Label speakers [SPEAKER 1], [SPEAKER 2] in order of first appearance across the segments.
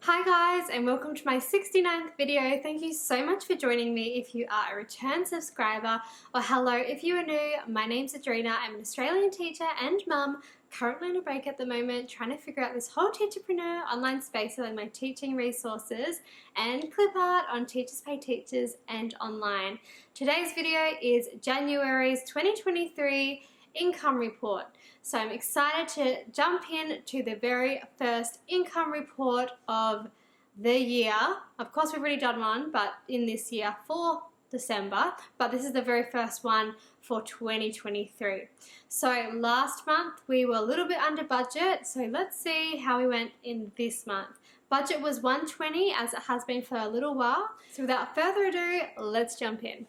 [SPEAKER 1] Hi guys, and welcome to my 69th video. Thank you so much for joining me if you are a return subscriber, or hello if you are new. My name's Adrina. I'm an Australian teacher and mum, currently on a break at the moment, trying to figure out this whole teacherpreneur online space selling my teaching resources and Clipart on Teachers Pay Teachers and online. Today's video is January's 2023 income report. So I'm excited to jump in to the very first income report of the year. Of course, we've already done one, but in this year for December, but this is the very first one for 2023. So last month we were a little bit under budget, so let's see how we went in this month. Budget was $120, as it has been for a little while. So without further ado, let's jump in.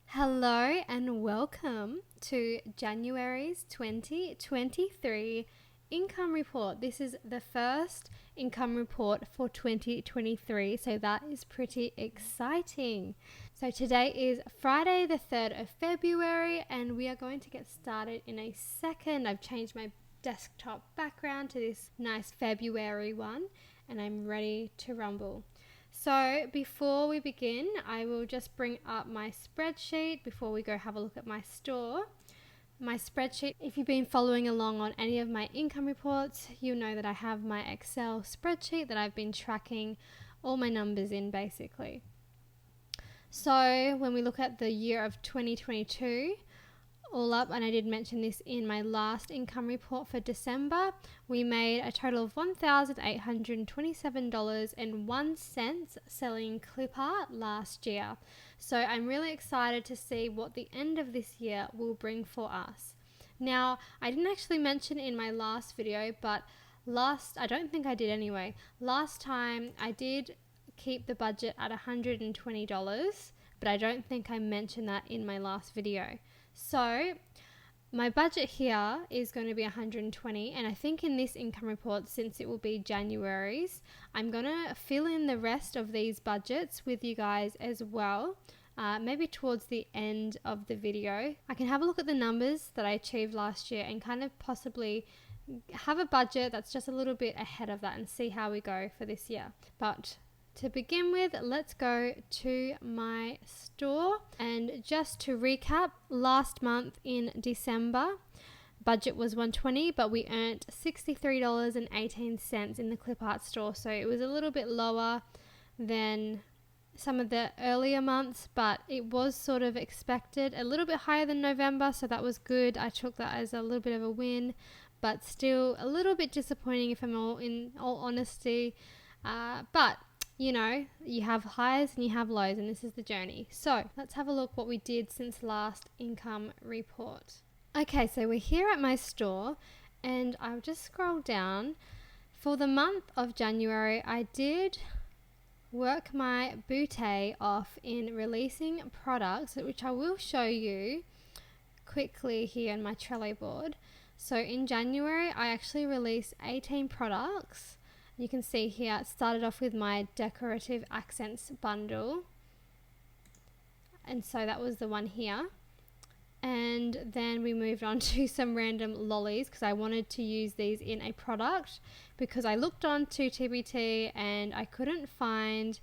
[SPEAKER 1] Hello and welcome to January's 2023 income report. This is the first income report for 2023, so that is pretty exciting. So today is Friday the 3rd of February and we are going to get started in a second. I've changed my desktop background to this nice February one and I'm ready to rumble. So before we begin, I will just bring up my spreadsheet before we go have a look at my store. My spreadsheet, if you've been following along on any of my income reports, you'll know that I have my Excel spreadsheet that I've been tracking all my numbers in basically. So when we look at the year of 2022, all up, and I did mention this in my last income report for December, we made a total of $1,827.01 selling Clipart last year. So I'm really excited to see what the end of this year will bring for us. Now, I didn't actually mention in my last video, but I don't think I did anyway. Last time I did keep the budget at $120, but I don't think I mentioned that in my last video. So my budget here is going to be 120, and I think in this income report, since it will be January's, I'm going to fill in the rest of these budgets with you guys as well. Maybe towards the end of the video, I can have a look at the numbers that I achieved last year and kind of possibly have a budget that's just a little bit ahead of that and see how we go for this year. But to begin with, let's go to my store. And just to recap, last month in December, budget was $120, but we earned $63.18 in the Clipart store. So it was a little bit lower than some of the earlier months, but it was sort of expected, a little bit higher than November, so that was good. I took that as a little bit of a win, but still a little bit disappointing if I'm in all honesty. But you know, you have highs and you have lows, and this is the journey. So let's have a look what we did since last income report. Okay, so we're here at my store and I'll just scroll down. For the month of January, I did work my bootay off in releasing products, which I will show you quickly here on my Trello board. So in January, I actually released 18 products. You can see here it started off with my decorative accents bundle, and so that was the one here, and then we moved on to some random lollies because I wanted to use these in a product because I looked on to TBT and I couldn't find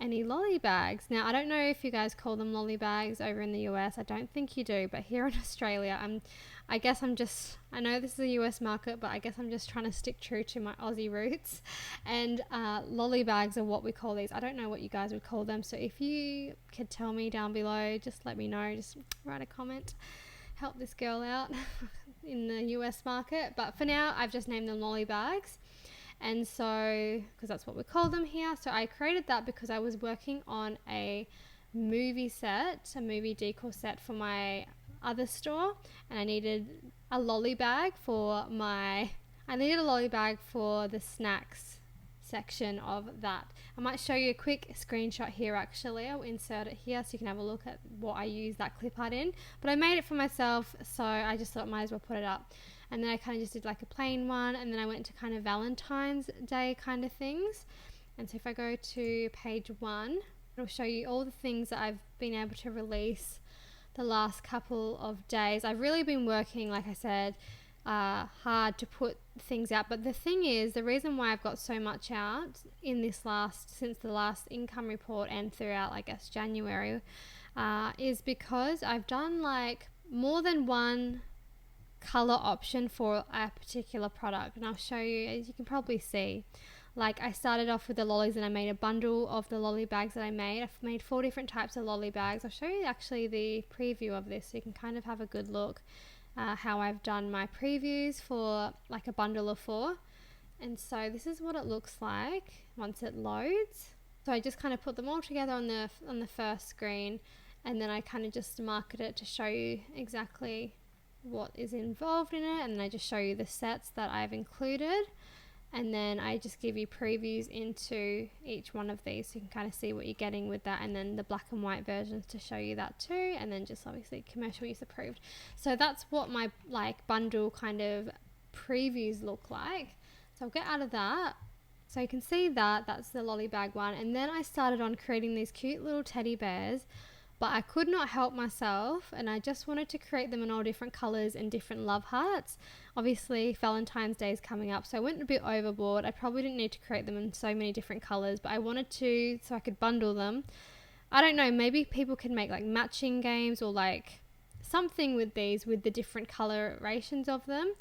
[SPEAKER 1] any lolly bags. Now I don't know if you guys call them lolly bags over in the US. I don't think you do, but here in Australia I know this is a US market, but I guess I'm just trying to stick true to my Aussie roots, and lolly bags are what we call these. I don't know what you guys would call them, so if you could tell me down below, just let me know, just write a comment, help this girl out in the US market. But for now I've just named them lolly bags, and so because that's what we call them here. So I created that because I was working on a movie decor set for my other store, and I needed a lolly bag for the snacks section of that. I might show you a quick screenshot here actually. I'll insert it here so you can have a look at what I use that Clipart in, but I made it for myself, so I just thought I might as well put it up. And then I kind of just did like a plain one, and then I went to kind of Valentine's Day kind of things. And so if I go to page 1, it'll show you all the things that I've been able to release the last couple of days. I've really been working, like I said, hard to put things out. But the thing is, the reason why I've got so much out in this since the last income report and throughout, I guess, January, is because I've done like more than one color option for a particular product, and I'll show you. As you can probably see, like I started off with the lollies and I made a bundle of the lolly bags that I made. I've made 4 different types of lolly bags. I'll show you actually the preview of this so you can kind of have a good look how I've done my previews for like a bundle of 4. And so this is what it looks like once it loads. So I just kind of put them all together on the first screen, and then I kind of just market it to show you exactly what is involved in it, and then I just show you the sets that I've included, and then I just give you previews into each one of these so you can kind of see what you're getting with that, and then the black and white versions to show you that too, and then just obviously commercial use approved. So that's what my like bundle kind of previews look like. So I'll get out of that. So you can see that that's the lolly bag one, and then I started on creating these cute little teddy bears, but I could not help myself, and I just wanted to create them in all different colors and different love hearts. Obviously Valentine's Day is coming up, so I went a bit overboard. I probably didn't need to create them in so many different colors, but I wanted to so I could bundle them. I don't know, maybe people can make like matching games or like something with these with the different colorations of them.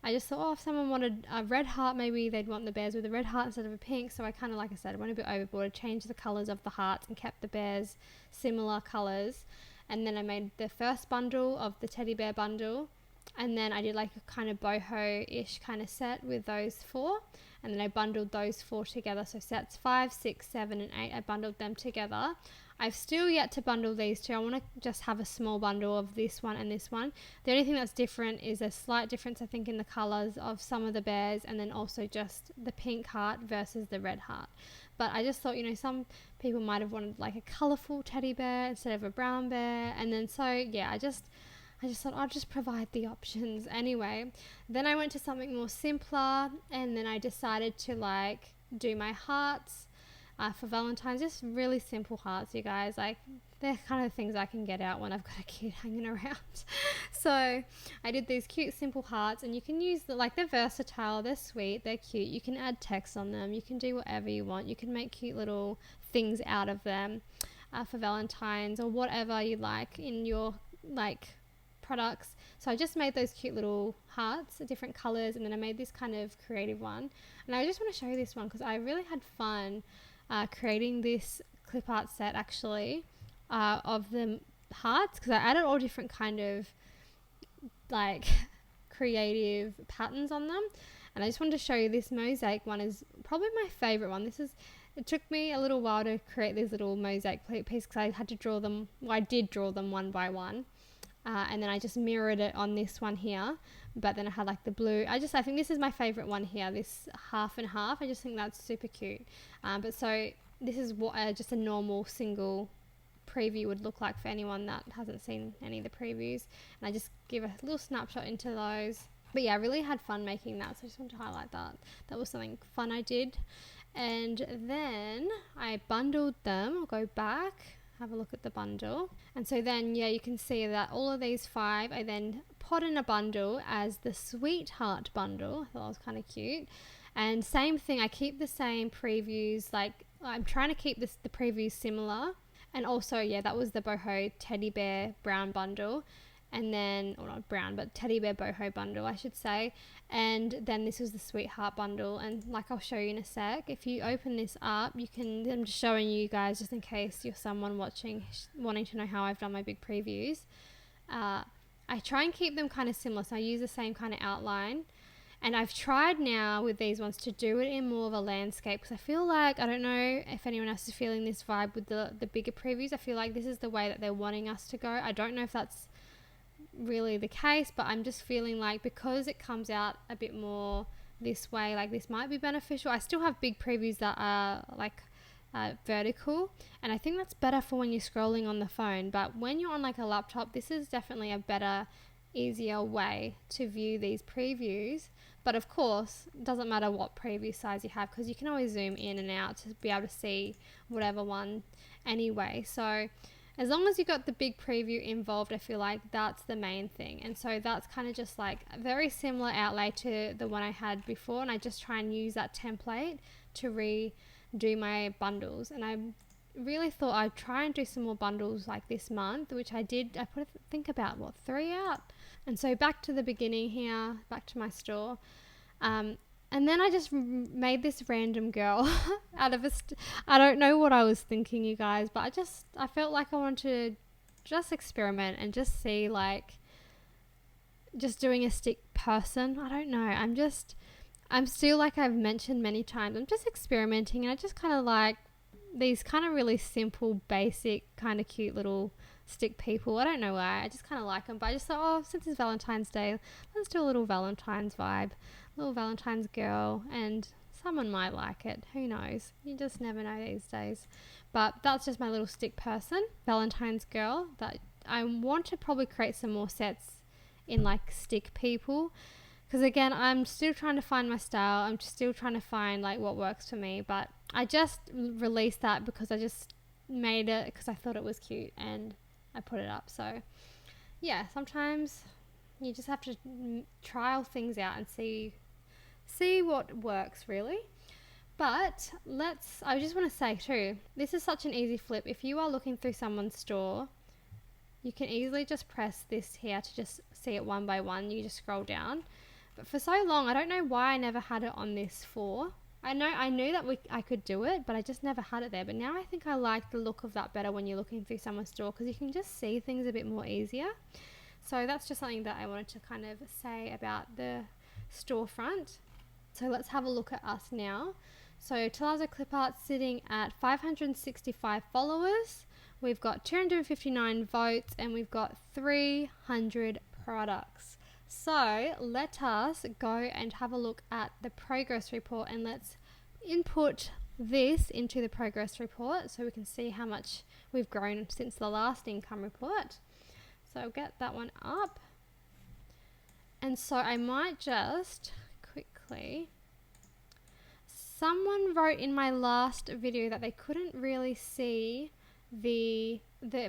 [SPEAKER 1] I just thought, if someone wanted a red heart, maybe they'd want the bears with a red heart instead of a pink. So I kind of, like I said, went a bit overboard, changed the colours of the hearts and kept the bears similar colours. And then I made the first bundle of the teddy bear bundle. And then I did like a kind of boho-ish kind of set with those 4. And then I bundled those 4 together. So sets 5, 6, 7 and 8, I bundled them together. I've still yet to bundle these 2. I want to just have a small bundle of this one and this one. The only thing that's different is a slight difference, I think, in the colours of some of the bears, and then also just the pink heart versus the red heart. But I just thought, some people might have wanted like a colourful teddy bear instead of a brown bear. And then so, yeah, I just thought I'll just provide the options anyway. Then I went to something more simpler, and then I decided to like do my hearts for Valentine's, just really simple hearts, you guys. Like, they're kind of things I can get out when I've got a kid hanging around. So I did these cute simple hearts, and you can use they're versatile, they're sweet, they're cute. You can add text on them, you can do whatever you want, you can make cute little things out of them for Valentine's or whatever you like in your like products. So I just made those cute little hearts, different colors, and then I made this kind of creative one. And I just want to show you this one because I really had fun creating this clip art set actually of the hearts, because I added all different kind of like creative patterns on them. And I just wanted to show you this mosaic one is probably my favorite one. It took me a little while to create these little mosaic pieces because I had to draw them. Well, I did draw them one by one. And then I just mirrored it on this one here, but then I had like the blue. I think this is my favorite one here, this half and half. I just think that's super cute. But so this is what just a normal single preview would look like for anyone that hasn't seen any of the previews. And I just give a little snapshot into those. But yeah, I really had fun making that, so I just wanted to highlight that. That was something fun I did. And then I bundled them. I'll go back, have a look at the bundle. And so then, yeah, you can see that all of these 5 I then put in a bundle as the Sweetheart bundle. I thought that was kind of cute. And same thing, I keep the same previews. Like, I'm trying to keep the previews similar. And also, yeah, that was the boho teddy bear brown bundle. And then, or not brown, but teddy bear boho bundle, I should say. And then this was the Sweetheart bundle. And like I'll show you in a sec, if you open this up, I'm just showing you guys just in case you're someone watching wanting to know how I've done my big previews. I try and keep them kind of similar, so I use the same kind of outline. And I've tried now with these ones to do it in more of a landscape, because I feel like, I don't know if anyone else is feeling this vibe with the bigger previews. I feel like this is the way that they're wanting us to go. I don't know if that's really the case, but I'm just feeling like because it comes out a bit more this way, like this might be beneficial. I still have big previews that are like vertical, and I think that's better for when you're scrolling on the phone, but when you're on like a laptop, this is definitely a better, easier way to view these previews. But of course, it doesn't matter what preview size you have, because you can always zoom in and out to be able to see whatever one anyway. So as long as you got the big preview involved, I feel like that's the main thing. And so that's kind of just like a very similar outlay to the one I had before, and I just try and use that template to redo my bundles. And I really thought I'd try and do some more bundles like this month, which I did. I put, I think, about 3 out. And so back to the beginning here, back to my store. And then I just made this random girl out of I don't know what I was thinking, you guys, but I felt like I wanted to just experiment and just see, like, just doing a stick person. I don't know. I'm still, like I've mentioned many times, I'm just experimenting, and I just kind of like these kind of really simple, basic, kind of cute little stick people. I don't know why. I just kind of like them, but I just thought, oh, since it's Valentine's Day, let's do a little Valentine's vibe, little Valentine's girl, and someone might like it. Who knows? You just never know these days. But that's just my little stick person, Valentine's girl, that I want to probably create some more sets in like stick people, because again, I'm still trying to find my style. I'm still trying to find like what works for me, but I just released that because I just made it because I thought it was cute and I put it up. So yeah, sometimes you just have to trial things out and see what works really. But I just want to say too, this is such an easy flip. If you are looking through someone's store, you can easily just press this here to just see it one by one. You just scroll down. But for so long, I don't know why I never had it on this floor. I knew that I could do it, but I just never had it there. But now I think I like the look of that better when you're looking through someone's store, because you can just see things a bit more easier. So that's just something that I wanted to kind of say about the storefront. So let's have a look at us now. So Tealazzo Clipart sitting at 565 followers. We've got 259 votes, and we've got 300 products. So let us go and have a look at the progress report, and let's input this into the progress report so we can see how much we've grown since the last income report. So I'll get that one up. And so I might just quickly, someone wrote in my last video that they couldn't really see the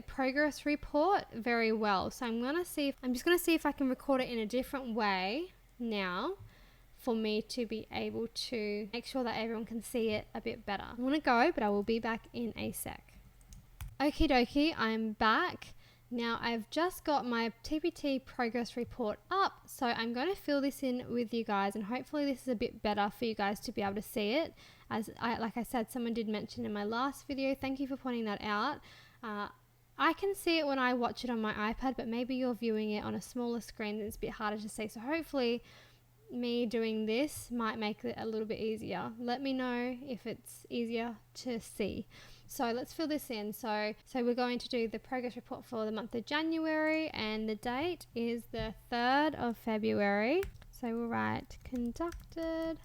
[SPEAKER 1] progress report very well. So I'm just going to see if I can record it in a different way now for me to be able to make sure that everyone can see it a bit better. I'm going to go, but I will be back in a sec. Okie dokie, I'm back. Now I've just got my TBT progress report up, so I'm going to fill this in with you guys, and hopefully this is a bit better for you guys to be able to see it. Like I said, someone did mention in my last video, thank you for pointing that out. I can see it when I watch it on my iPad, but maybe you're viewing it on a smaller screen and it's a bit harder to see. So hopefully me doing this might make it a little bit easier. Let me know if it's easier to see. So let's fill this in. So we're going to do the progress report for the month of January, and the date is the 3rd of February. So we'll write conducted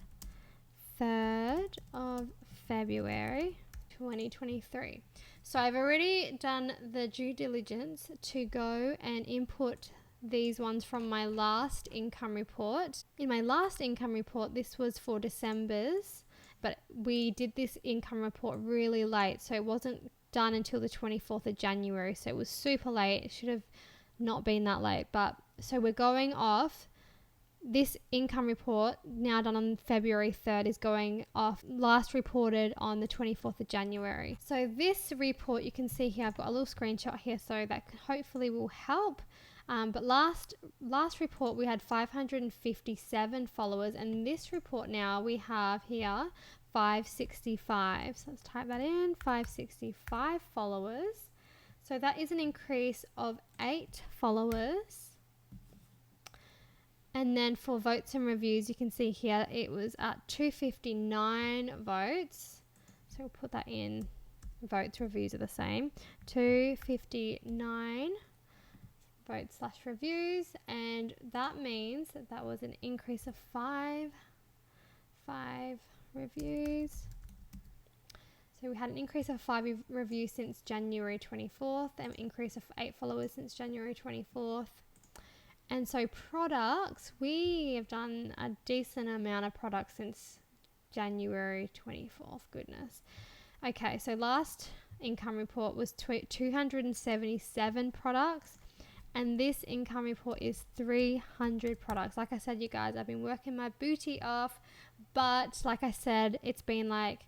[SPEAKER 1] 3rd of February 2023. So I've already done the due diligence to go and input these ones from my last income report. In my last income report, this was for December's, but we did this income report really late, so it wasn't done until the 24th of January, so it was super late. It should have not been that late, but so we're going off this income report now done on February 3rd is going off last reported on the 24th of January. So this report, you can see here, I've got a little screenshot here, so that hopefully will help. But last report we had 557 followers, and this report now we have here 565. So let's type that in, 565 followers. So that is an increase of 8 followers. And then for votes and reviews, you can see here it was at 259 votes. So we'll put that in. Votes, reviews are the same. 259 votes / reviews. And that means that was an increase of 5 reviews. So we had an increase of 5 reviews since January 24th, and an increase of 8 followers since January 24th. And so products, we have done a decent amount of products since January 24th, goodness. Okay, so last income report was 277 products, and this income report is 300 products. Like I said, you guys, I've been working my booty off, but like I said, it's been like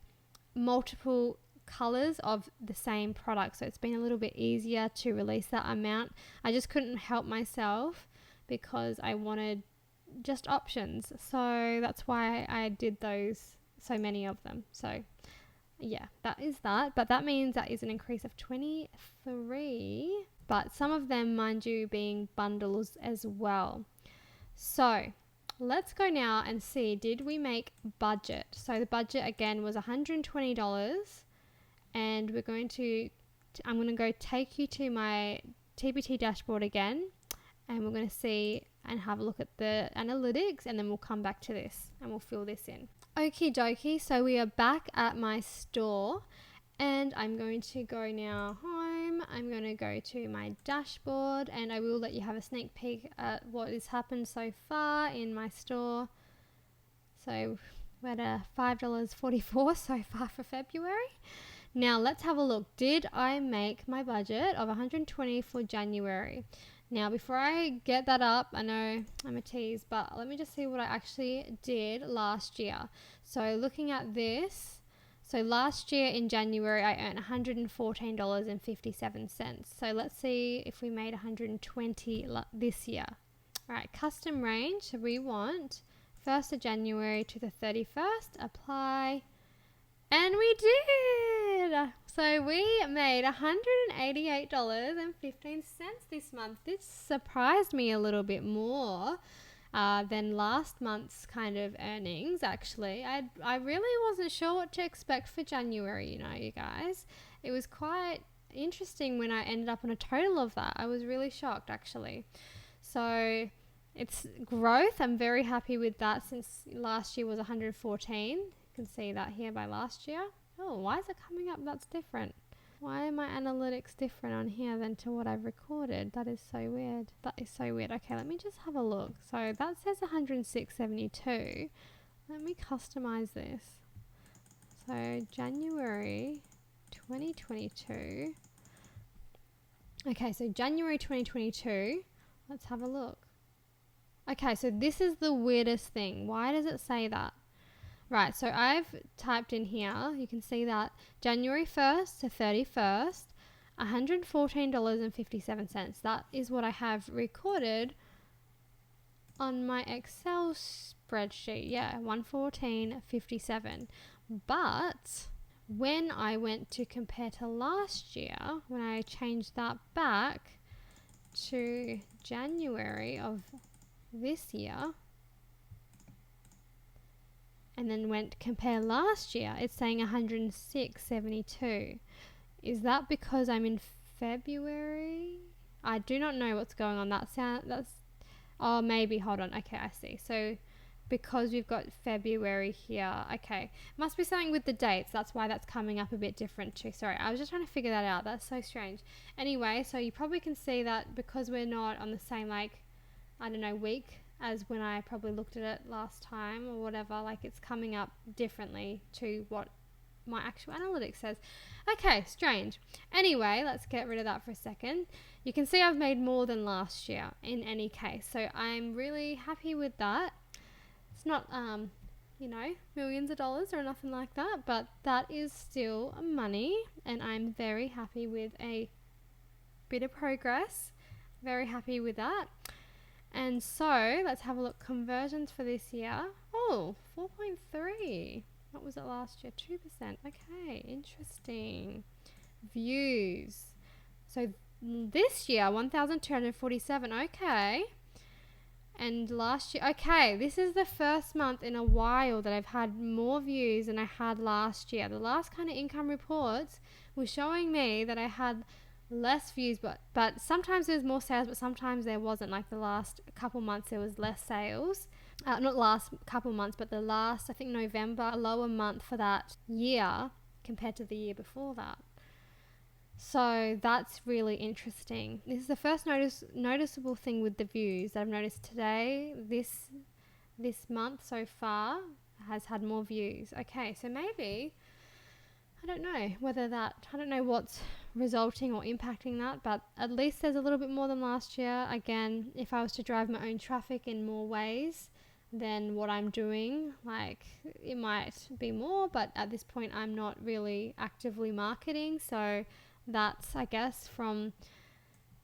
[SPEAKER 1] multiple colors of the same product, so it's been a little bit easier to release that amount. I just couldn't help myself because I wanted just options, so that's why I did those, so many of them. So yeah, that is that, but that means that is an increase of 23, but some of them, mind you, being bundles as well. So let's go now and see, did we make budget? So the budget again was $120, and I'm going to go take you to my TBT dashboard again, and we're going to see and have a look at the analytics, and then we'll come back to this and we'll fill this in. Okie dokie, so we are back at my store, and I'm going to go now home. I'm going to go to my dashboard, and I will let you have a sneak peek at what has happened so far in my store. So we're at a $5.44 so far for February. Now let's have a look. Did I make my budget of $120 for January? Now, before I get that up, I know I'm a tease, but let me just see what I actually did last year. So looking at this, so last year in January, I earned $114.57. So let's see if we made $120 this year. All right, custom range. So we want 1st of January to the 31st, apply. And we did! So we made $188.15 this month. This surprised me a little bit more than last month's kind of earnings, actually. I really wasn't sure what to expect for January, you guys. It was quite interesting when I ended up on a total of that. I was really shocked, actually. So it's growth. I'm very happy with that, since last year was 114. Can see that here by last year. Oh, why is it coming up? That's different. Why are my analytics different on here than to what I've recorded? That is so weird. That is so weird. Okay, let me just have a look. So that says 106.72. Let me customize this. So January 2022. Okay, so January 2022. Let's have a look. Okay, so this is the weirdest thing. Why does it say that? Right, so I've typed in here, you can see that January 1st to 31st, $114.57. That is what I have recorded on my Excel spreadsheet. Yeah, 114.57. But when I went to compare to last year, when I changed that back to January of this year, and then went compare last year, it's saying 106.72. Is that because I'm in February? I do not know what's going on. Oh, maybe, hold on. Okay, I see. So because we've got February here, okay. Must be something with the dates. That's why that's coming up a bit different too. Sorry, I was just trying to figure that out. That's so strange. Anyway, so you probably can see that because we're not on the same, week as when I probably looked at it last time or whatever, it's coming up differently to what my actual analytics says. Okay, strange. Anyway, let's get rid of that for a second. You can see I've made more than last year in any case, so I'm really happy with that. It's not, millions of dollars or nothing like that, but that is still money, and I'm very happy with a bit of progress. Very happy with that. And so let's have a look. Conversions for this year. Oh, 4.3. What was it last year? 2%. Okay, interesting. Views. So this year, 1,247. Okay. And last year, okay, this is the first month in a while that I've had more views than I had last year. The last kind of income reports were showing me that I had less views, but sometimes there's more sales, but sometimes there wasn't. Like the last couple months there was less sales, not last couple months, but the last, I think November, a lower month for that year compared to the year before that. So that's really interesting. This is the first noticeable thing with the views that I've noticed today. This month so far has had more views. Okay, so maybe I don't know what's resulting or impacting that, but at least there's a little bit more than last year. Again, if I was to drive my own traffic in more ways than what I'm doing, like, it might be more, but at this point I'm not really actively marketing. So that's, I guess, from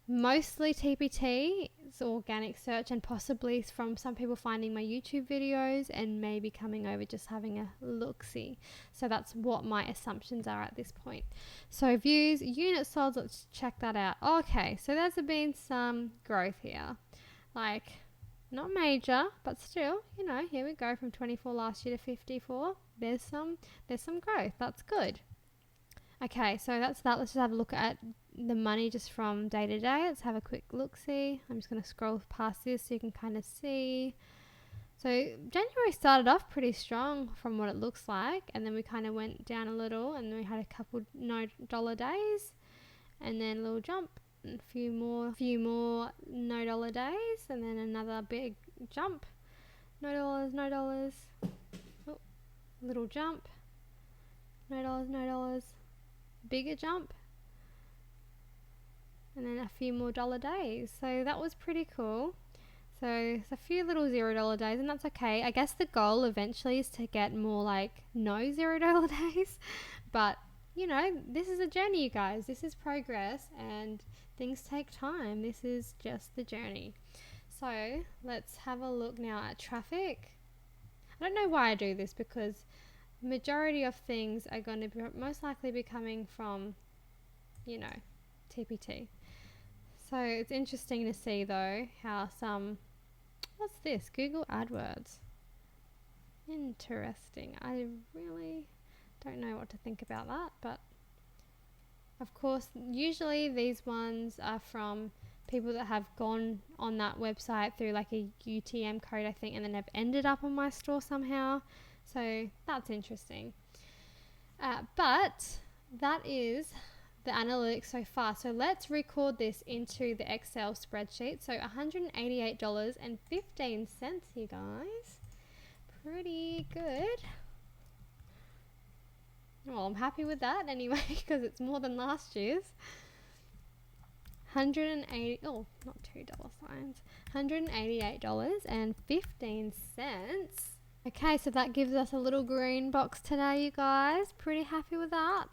[SPEAKER 1] mostly TBT, it's organic search, and possibly from some people finding my YouTube videos and maybe coming over just having a look-see. So that's what my assumptions are at this point. So views, units sold, let's check that out. Okay, so there's been some growth here. Like, not major, but still, you know, here we go from 24 last year to 54. There's some growth. That's good. Okay, so that's that. Let's just have a look at the money just from day to day. Let's have a quick look-see. I'm just going to scroll past this so you can kind of see. So January started off pretty strong from what it looks like, and then we kind of went down a little, and then we had a couple $no days, and then a little jump, and a few more $no days, and then another big jump. $no. Oh, little jump. $no. Bigger jump, and then a few more dollar days. So that was pretty cool. So it's a few little $0 days, and that's okay. I guess the goal eventually is to get more like no $0 days, but you know, this is a journey, you guys. This is progress, and things take time. This is just the journey. So let's have a look now at traffic. I don't know why I do this, because majority of things are going to be most likely be coming from, you know, TBT. So it's interesting to see though how what's this? Google AdWords. Interesting. I really don't know what to think about that, but of course usually these ones are from people that have gone on that website through like a UTM code, I think, and then have ended up on my store somehow. So that's interesting. But that is the analytics so far. So let's record this into the Excel spreadsheet. So $188.15, you guys. Pretty good. Well, I'm happy with that anyway, because it's more than last year's. $188.15. Okay, so that gives us a little green box today, you guys. Pretty happy with that.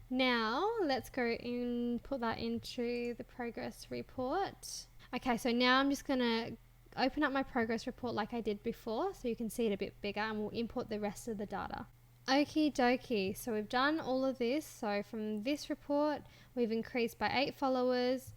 [SPEAKER 1] Now, let's go and put that into the progress report. Okay, so now I'm just going to open up my progress report like I did before, so you can see it a bit bigger, and we'll import the rest of the data. Okie dokie, so we've done all of this. So from this report, we've increased by 8 followers,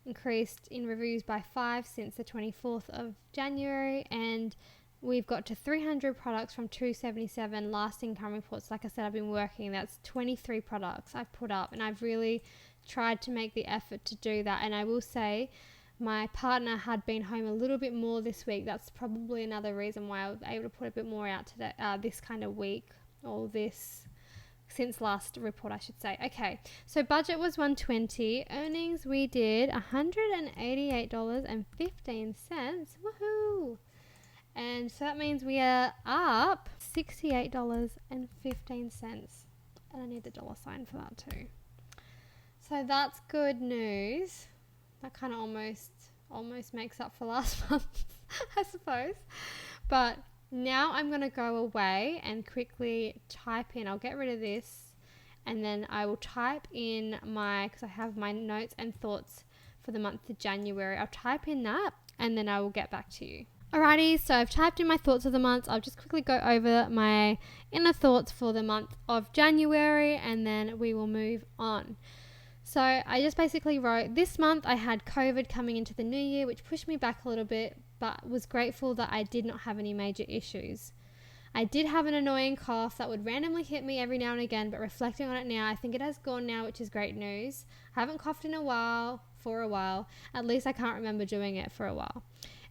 [SPEAKER 1] increased in reviews by 5 since the 24th of January, and we've got to 300 products from 277 last income reports. Like I said, I've been working, that's 23 products I've put up, and I've really tried to make the effort to do that. And I will say my partner had been home a little bit more this week. That's probably another reason why I was able to put a bit more out today, this kind of week, or this since last report, I should say. Okay, so budget was $120. Earnings, we did $188.15. Woohoo! And so that means we are up $68.15. And I need the dollar sign for that too. So that's good news. That kind of almost makes up for last month, I suppose. But now I'm going to go away and quickly type in, I'll get rid of this, and then I will type in because I have my notes and thoughts for the month of January. I'll type in that, and then I will get back to you. Alrighty, so I've typed in my thoughts of the month. I'll just quickly go over my inner thoughts for the month of January, and then we will move on. So I just basically wrote, this month I had COVID coming into the new year, which pushed me back a little bit, but was grateful that I did not have any major issues. I did have an annoying cough that would randomly hit me every now and again, but reflecting on it now, I think it has gone now, which is great news. I haven't coughed for a while. At least I can't remember doing it for a while.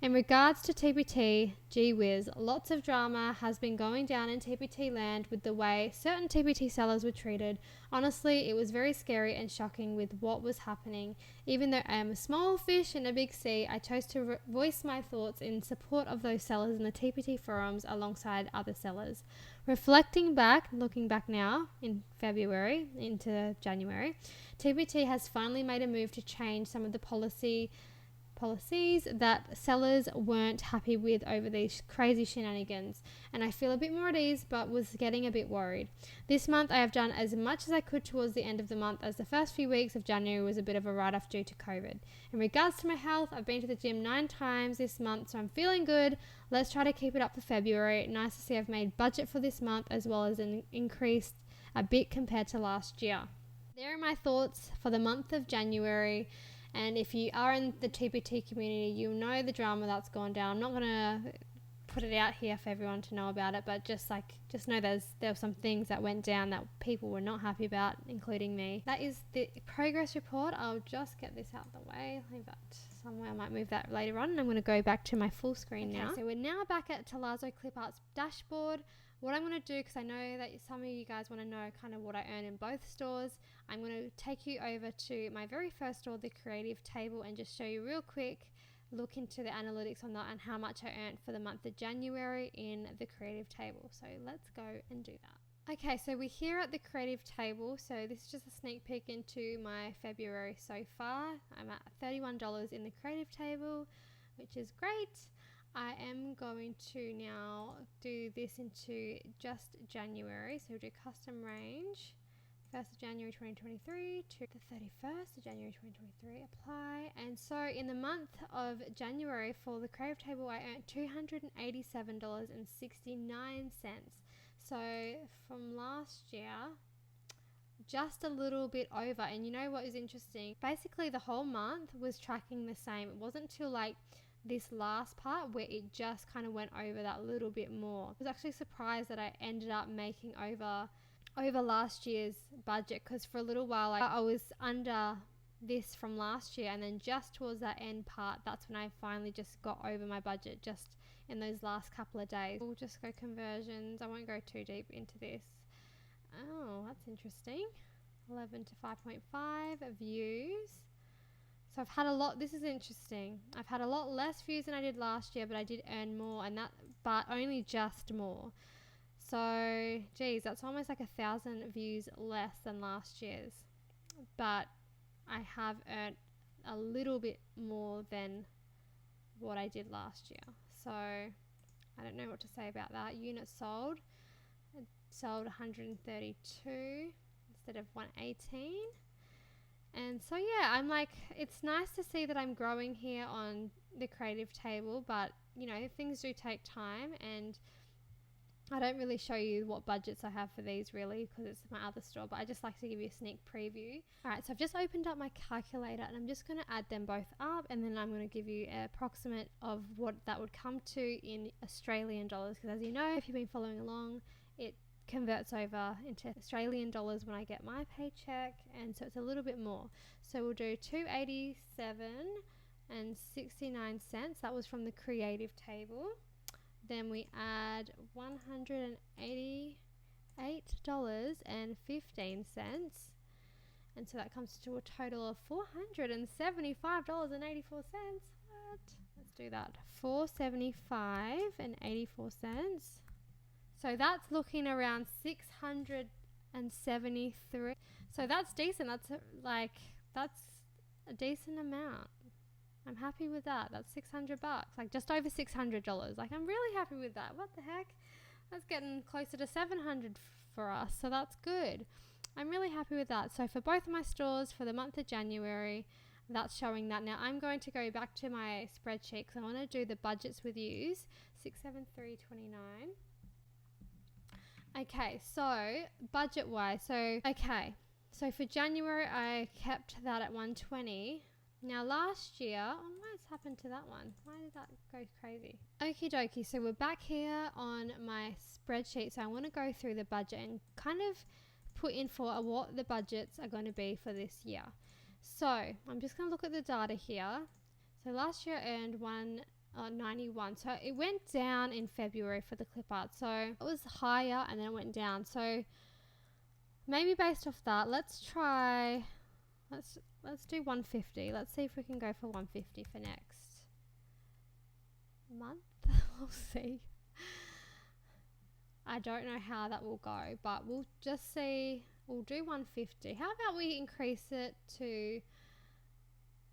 [SPEAKER 1] In regards to TBT, gee whiz, lots of drama has been going down in TBT land with the way certain TBT sellers were treated. Honestly, it was very scary and shocking with what was happening. Even though I am a small fish in a big sea, I chose to voice my thoughts in support of those sellers in the TBT forums alongside other sellers. Reflecting back, looking back now in February into January, TBT has finally made a move to change some of the policies that sellers weren't happy with over these crazy shenanigans, and I feel a bit more at ease but was getting a bit worried. This month I have done as much as I could towards the end of the month, as the first few weeks of January was a bit of a write-off due to COVID. In regards to my health, I've been to the gym 9 times this month, so I'm feeling good. Let's try to keep it up for February. Nice to see I've made budget for this month as well as an increase a bit compared to last year. There are my thoughts for the month of January. And if you are in the TBT community, you'll know the drama that's gone down. I'm not going to put it out here for everyone to know about it, but just know there were some things that went down that people were not happy about, including me. That is the progress report. I'll just get this out of the way. Leave that somewhere. I might move that later on. And I'm going to go back to my full screen now. So we're now back at Tealazzo Clipart's dashboard. What I'm going to do, because I know that some of you guys want to know kind of what I earn in both stores, I'm going to take you over to my very first store, the creative table, and just show you real quick look into the analytics on that and how much I earned for the month of January in the creative table. So let's go and do that. Okay, so we're here at the creative table. So this is just a sneak peek into my February so far. I'm at $31 in the creative table, which is great. I am going to now do this into just January. So we'll do custom range, 1st of January 2023 to the 31st of January 2023, apply. And so in the month of January for the creative table, I earned $287.69. So from last year, just a little bit over. And you know what is interesting? Basically the whole month was tracking the same. It wasn't until like this last part where it just kind of went over that little bit more. I was actually surprised that I ended up making over last year's budget, because for a little while I was under this from last year, and then just towards that end part, that's when I finally just got over my budget, just in those last couple of days. We'll just go conversions. I won't go too deep into this. Oh, that's interesting. 11 to 5.5 views. So I've had a lot, this is interesting. I've had a lot less views than I did last year, but I did earn more, but only just more. So, geez, that's almost like 1,000 views less than last year's. But I have earned a little bit more than what I did last year. So, I don't know what to say about that. Units sold. I sold 132 instead of 118. And so yeah, I'm like, it's nice to see that I'm growing here on the creative table, but you know, things do take time, and I don't really show you what budgets I have for these really, because it's my other store, but I just like to give you a sneak preview. Alright, so I've just opened up my calculator and I'm just going to add them both up, and then I'm going to give you an approximate of what that would come to in Australian dollars, because as you know, if you've been following along, it converts over into Australian dollars when I get my paycheck, and so it's a little bit more. So we'll do 287.69. That was from the creative table. Then we add $188.15, and so that comes to a total of $475.84. What? Let's do that. $475.84. So that's looking around 673. So that's decent. That's a decent amount. I'm happy with that. That's $600, like just over $600. Like, I'm really happy with that. What the heck? That's getting closer to $700 for us. So that's good. I'm really happy with that. So for both of my stores for the month of January, that's showing that. Now I'm going to go back to my spreadsheet because I want to do the budgets with you. 673.29. Okay, so budget wise, so for January I kept that at 120. Now last year, what's happened to that one? Why did that go crazy? Okie dokie, so we're back here on my spreadsheet. So I want to go through the budget and kind of put in for what the budgets are going to be for this year. So I'm just going to look at the data here. So last year I earned 191. So it went down in February for the Clipart. So it was higher and then it went down. So maybe based off that, let's do 150. Let's see if we can go for 150 for next month. We'll see. I don't know how that will go, but we'll just see. We'll do 150. How about we increase it to,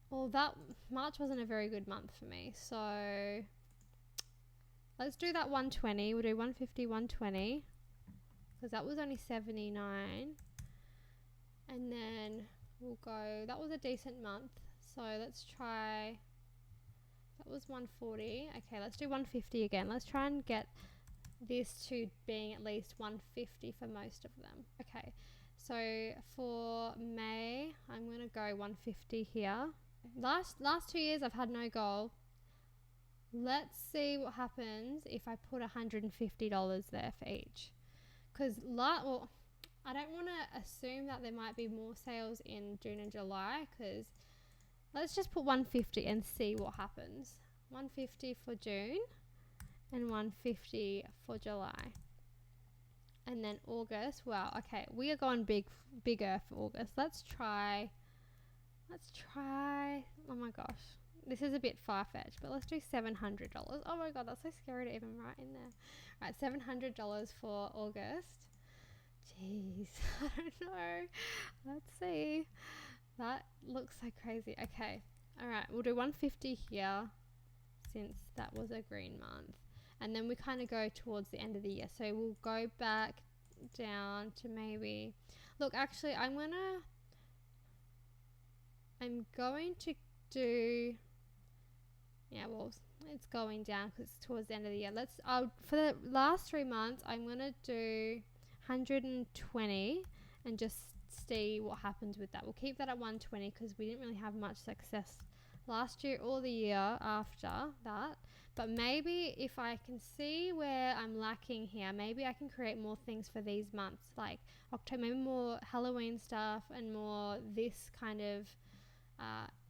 [SPEAKER 1] well, that March wasn't a very good month for me, so let's do that 120. We'll do 150, 120, because that was only 79. And then we'll go, that was a decent month, so let's try, that was 140. Okay, let's do 150 again. Let's try and get this to being at least 150 for most of them. Okay, so for May, I'm going to go 150 here. Last 2 years I've had no goal. Let's see what happens if I put $150 there for each, because well, I don't want to assume that there might be more sales in June and July, because let's just put 150 and see what happens. 150 for June and 150 for July. And then August, wow, okay, we are going bigger for August. Let's try, oh my gosh, this is a bit far-fetched, but let's do $700. Oh my god, that's so scary to even write in there. Right, $700 for August. Jeez, I don't know. Let's see. That looks so crazy. Okay, alright, we'll do 150 here, since that was a green month. And then we kind of go towards the end of the year. So we'll go back down to maybe, look, actually, I'm going to do, yeah, well, it's going down because it's towards the end of the year. For the last 3 months, I'm going to do 120 and just see what happens with that. We'll keep that at 120 because we didn't really have much success last year or the year after that. But maybe if I can see where I'm lacking here, maybe I can create more things for these months, like October, maybe more Halloween stuff and more this kind of,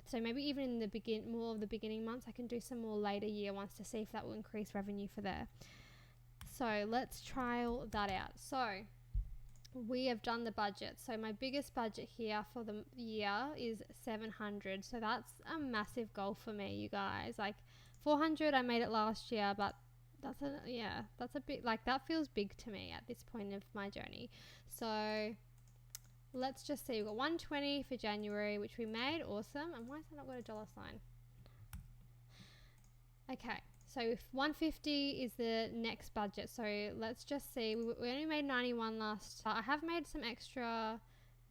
[SPEAKER 1] so maybe even in the more of the beginning months, I can do some more later year ones to see if that will increase revenue for there. So let's trial that out. So we have done the budget. So my biggest budget here for the year is 700. So that's a massive goal for me, you guys. Like 400, I made it last year, but that's a bit, like, that feels big to me at this point of my journey. So let's just see. We've got 120 for January, which we made. Awesome. And why has that not got a dollar sign? Okay. So if 150 is the next budget, so let's just see. We only made 91 last. I have made some extra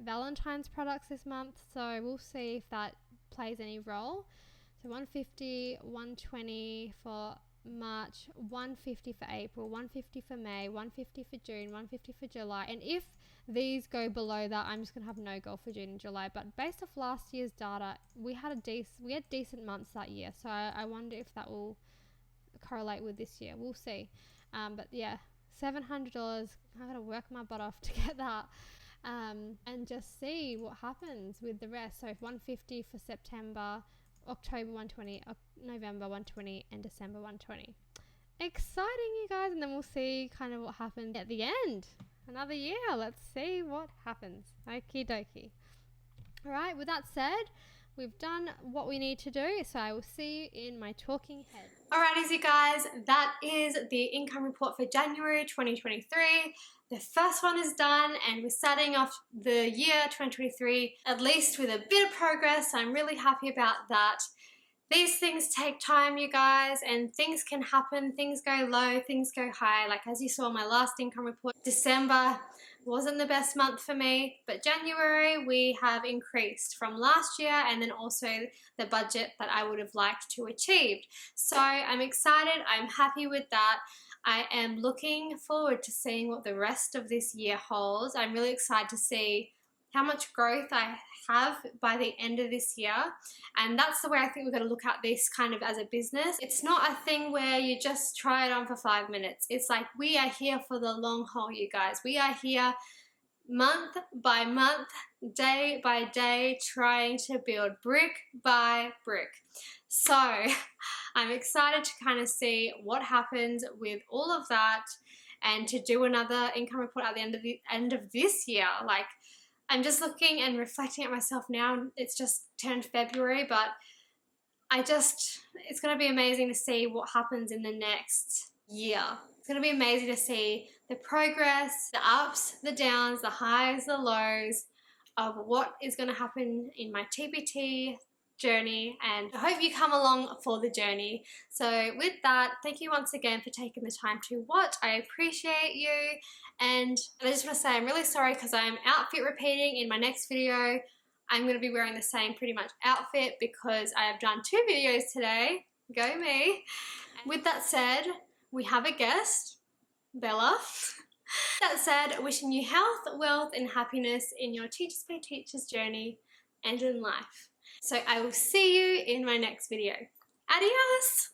[SPEAKER 1] Valentine's products this month, so we'll see if that plays any role. So 150, 120 for March, 150 for April, 150 for May, 150 for June, 150 for July. And if these go below that, I'm just going to have no goal for June and July. But based off last year's data, we had decent months that year. So I wonder if that will correlate with this year. We'll see. But yeah, $700. I gotta work my butt off to get that, and just see what happens with the rest. So if 150 for September, October 120, November 120, and December 120. Exciting, you guys. And then we'll see kind of what happens at the end. Another year. Let's see what happens. Okie dokie. All right. With that said, we've done what we need to do, so I will see you in my talking head. Alrighties, you guys, that is the income report for January 2023. The first one is done, and we're starting off the year 2023 at least with a bit of progress. So I'm really happy about that. These things take time, you guys, and things can happen. Things go low, things go high. Like as you saw in my last income report, December wasn't the best month for me, but January we have increased from last year, and then also the budget that I would have liked to achieve. So I'm excited. I'm happy with that. I am looking forward to seeing what the rest of this year holds. I'm really excited to see how much growth I have by the end of this year. And that's the way I think we've got to look at this kind of as a business. It's not a thing where you just try it on for 5 minutes. It's like we are here for the long haul, you guys. We are here month by month, day by day, trying to build brick by brick. So I'm excited to kind of see what happens with all of that and to do another income report at the end of this year. Like, I'm just looking and reflecting at myself now. It's just turned February, but it's going to be amazing to see what happens in the next year. It's going to be amazing to see the progress, the ups, the downs, the highs, the lows of what is going to happen in my TBT journey, and I hope you come along for the journey. So with that, thank you once again for taking the time to watch. I appreciate you, and I just want to say I'm really sorry because I'm outfit repeating in my next video. I'm going to be wearing the same pretty much outfit because I have done 2 videos today. Go me. With that said, we have a guest, Bella. That said, wishing you health, wealth and happiness in your Teachers Pay Teachers journey and in life. So I will see you in my next video. Adios!